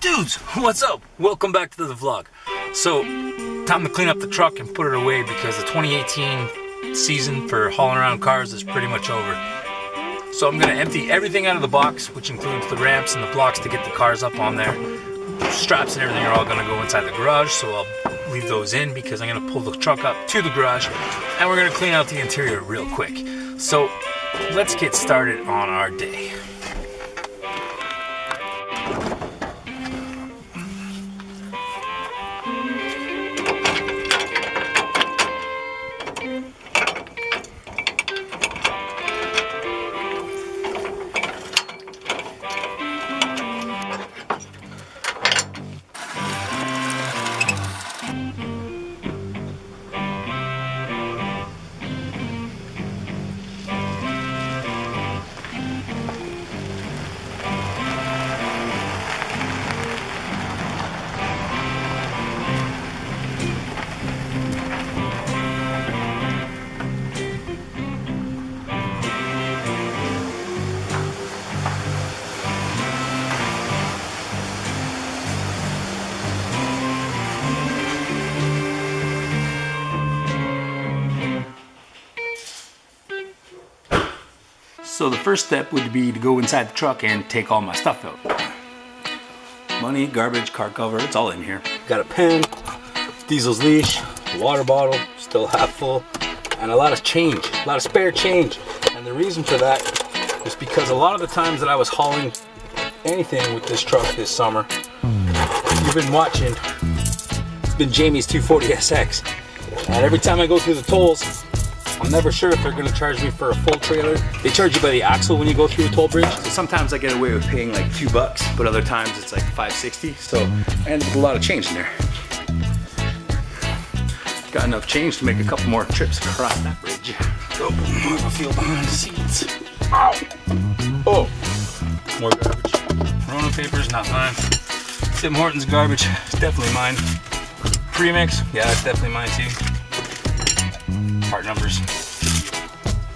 Dudes, what's up? Welcome back to the vlog. So, time to clean up the truck and put it away because the 2018 season for hauling around cars is pretty much over. So I'm gonna empty everything out of the box, which includes the ramps and the blocks to get the cars up on there. Straps and everything are all gonna go inside the garage, so I'll leave those in because I'm gonna pull the truck up to the garage and we're gonna clean out the interior real quick. So let's get started on our day. So the first step would be to go inside the truck and take all my stuff out. Money, garbage, car cover, it's all in here. Got a pen, Diesel's leash, a water bottle, still half full, and a lot of change, a lot of spare change. And the reason for that is because a lot of the times that I was hauling anything with this truck this summer, you've been watching, it's been Jamie's 240SX. And every time I go through the tolls, I'm never sure if they're going to charge me for a full trailer. They charge you by the axle when you go through a toll bridge. So sometimes I get away with paying like $2, but other times it's like $5.60. So I end up with a lot of change in there. Got enough change to make a couple more trips across that bridge. Oh, more of a feel behind the seats. Ow! Oh, more garbage. Rona papers, not mine. Tim Hortons garbage, it's definitely mine. Premix, yeah, it's definitely mine too. Part numbers.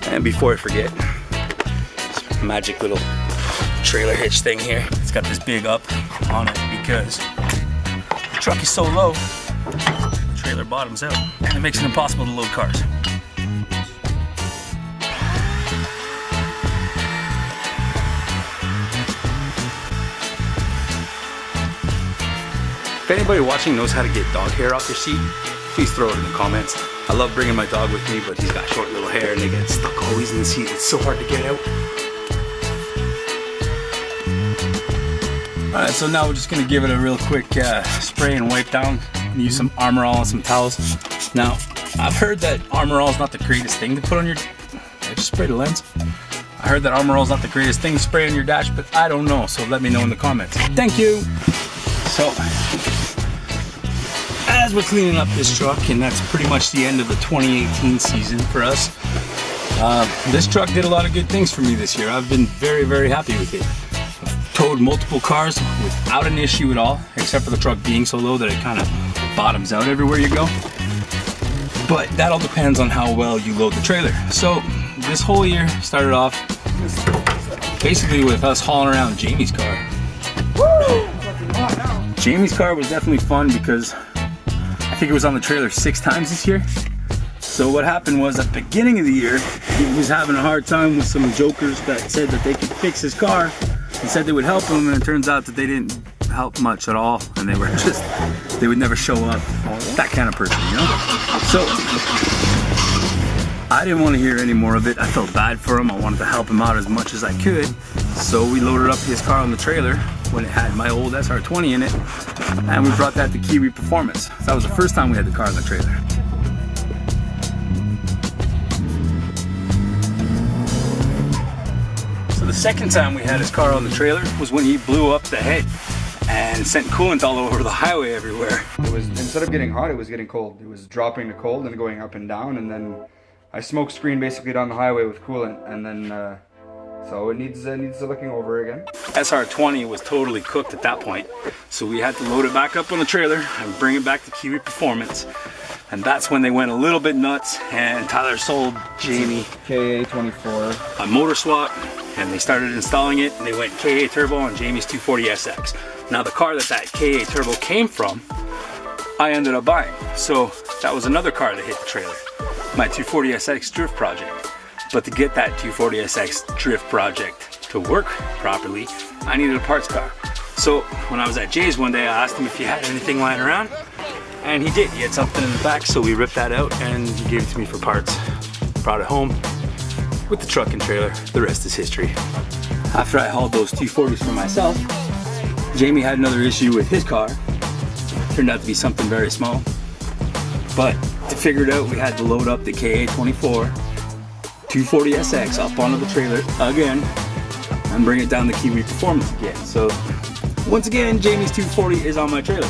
And before I forget, this magic little trailer hitch thing here. It's got this big up on it because the truck is so low, the trailer bottoms out and it makes it impossible to load cars. If anybody watching knows how to get dog hair off your seat, please throw it in the comments. I love bringing my dog with me, but he's got short little hair and they get stuck always in the seat. It's so hard to get out. All right, so now we're just gonna give it a real quick spray and wipe down. And use some Armor All and some towels. Now, I've heard that Armor All is not the greatest thing to put on your, I just sprayed the lens. I heard that Armor All is not the greatest thing to spray on your dash, but I don't know, so let me know in the comments. Thank you. So, as we're cleaning up this truck, and that's pretty much the end of the 2018 season for us, this truck did a lot of good things for me this year. I've been very, very happy with it. I've towed multiple cars without an issue at all, except for the truck being so low that it kind of bottoms out everywhere you go. But that all depends on how well you load the trailer. So this whole year started off basically with us hauling around Jamie's car. Jamie's car was definitely fun because I think it was on the trailer 6 times this year. So what happened was at the beginning of the year, he was having a hard time with some jokers that said that they could fix his car and said they would help him, and it turns out that they didn't help much at all, and they were just, they would never show up. That kind of person, you know? So I didn't want to hear any more of it. I felt bad for him. I wanted to help him out as much as I could. So we loaded up his car on the trailer when it had my old SR20 in it, and we brought that to Kiwi Performance. That was the first time we had the car on the trailer. So the second time we had his car on the trailer was when he blew up the head and sent coolant all over the highway everywhere. It was, instead of getting hot, it was getting cold. It was dropping to cold and going up and down, and then I smoke screen basically down the highway with coolant, and then so it needs looking over again. SR20 was totally cooked at that point, so we had to load it back up on the trailer and bring it back to Kiwi Performance. And that's when they went a little bit nuts, and Tyler sold Jamie KA24 a motor swap and they started installing it, and they went KA turbo on Jamie's 240SX. Now the car that KA turbo came from, I ended up buying. So that was another car that hit the trailer, my 240SX drift project. But to get that 240SX drift project to work properly, I needed a parts car. So when I was at Jay's one day, I asked him if he had anything lying around, and he did. He had something in the back, so we ripped that out and he gave it to me for parts. Brought it home with the truck and trailer. The rest is history. After I hauled those 240s for myself, Jamie had another issue with his car. Turned out to be something very small. But to figure it out, we had to load up the KA24 240SX up onto the trailer again and bring it down to Kiwi Performance again. So once again, Jamie's 240 is on my trailer.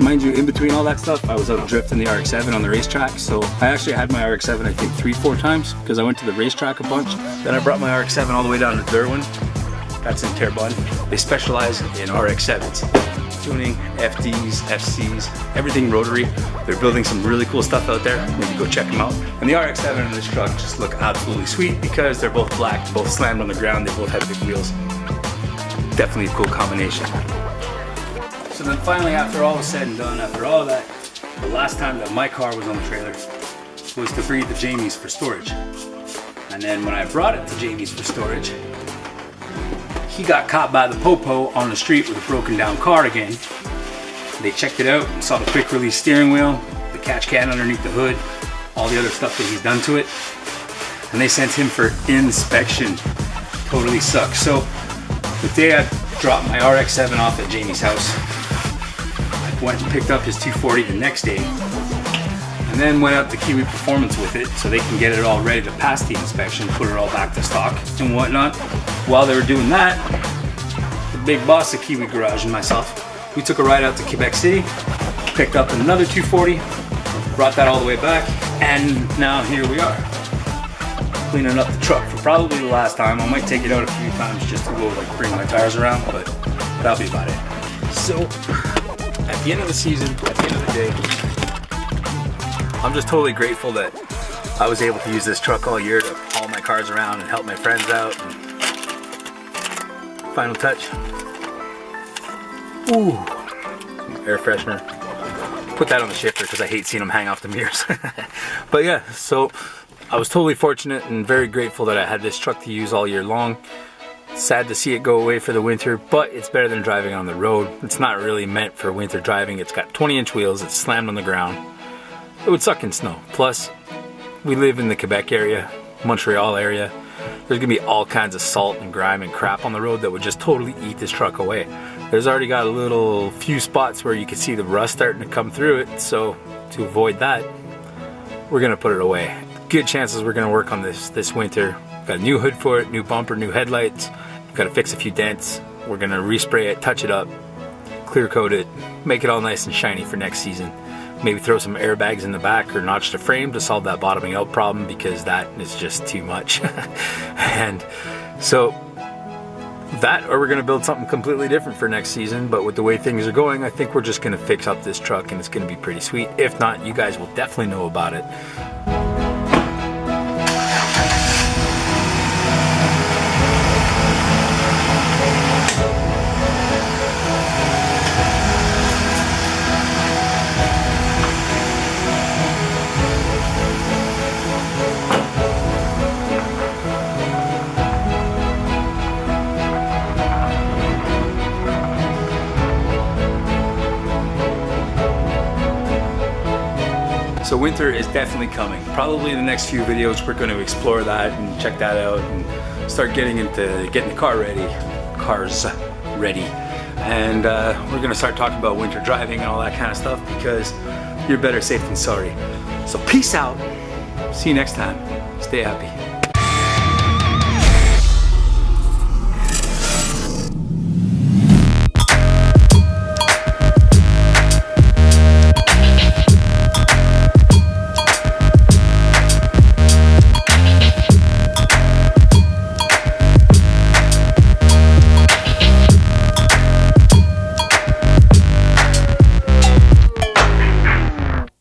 Mind you, in between all that stuff, I was out drifting the RX-7 on the racetrack. So I actually had my RX-7 I think 3-4 times because I went to the racetrack a bunch. Then I brought my RX-7 all the way down to Derwin. That's in Terrebonne. They specialize in RX-7s. Tuning, FDs, FCs, everything rotary. They're building some really cool stuff out there. Maybe go check them out. And the RX-7 and this truck just look absolutely sweet because they're both black, both slammed on the ground, they both have big wheels. Definitely a cool combination. So then finally, after all was said and done, after all that, the last time that my car was on the trailer was to bring it to Jamie's for storage. And then when I brought it to Jamie's for storage, he got caught by the popo on the street with a broken down car again. They checked it out and saw the quick release steering wheel, the catch can underneath the hood, all the other stuff that he's done to it. And they sent him for inspection. Totally sucks. So the day I dropped my RX-7 off at Jamie's house, I went and picked up his 240 the next day and then went out to Kiwi Performance with it so they can get it all ready to pass the inspection, put it all back to stock and whatnot. While they were doing that, the big boss of Kiwi Garage and myself, we took a ride out to Quebec City, picked up another 240, brought that all the way back, and now here we are, cleaning up the truck for probably the last time. I might take it out a few times just to go like bring my tires around, but that'll be about it. So at the end of the season, at the end of the day, I'm just totally grateful that I was able to use this truck all year to haul my cars around and help my friends out. And final touch. Ooh, air freshener. Put that on the shifter because I hate seeing them hang off the mirrors. But yeah, so I was totally fortunate and very grateful that I had this truck to use all year long. Sad to see it go away for the winter, but it's better than driving on the road. It's not really meant for winter driving. It's got 20-inch wheels, it's slammed on the ground. It would suck in snow. Plus, we live in the Quebec area, Montreal area. There's gonna be all kinds of salt and grime and crap on the road that would just totally eat this truck away. There's already got a few spots where you can see the rust starting to come through it, so to avoid that, we're gonna put it away. Good chances we're gonna work on this winter. Got a new hood for it, new bumper, new headlights. Got to fix a few dents. We're gonna respray it, touch it up, clear coat it, make it all nice and shiny for next season. Maybe throw some airbags in the back or notch the frame to solve that bottoming out problem because that is just too much. And so that, or we're gonna build something completely different for next season. But with the way things are going, I think we're just gonna fix up this truck and it's gonna be pretty sweet. If not, you guys will definitely know about it. So winter is definitely coming. Probably in the next few videos we're going to explore that and check that out and start getting the car ready, cars ready. And we're going to start talking about winter driving and all that kind of stuff because you're better safe than sorry. So peace out. See you next time. Stay happy.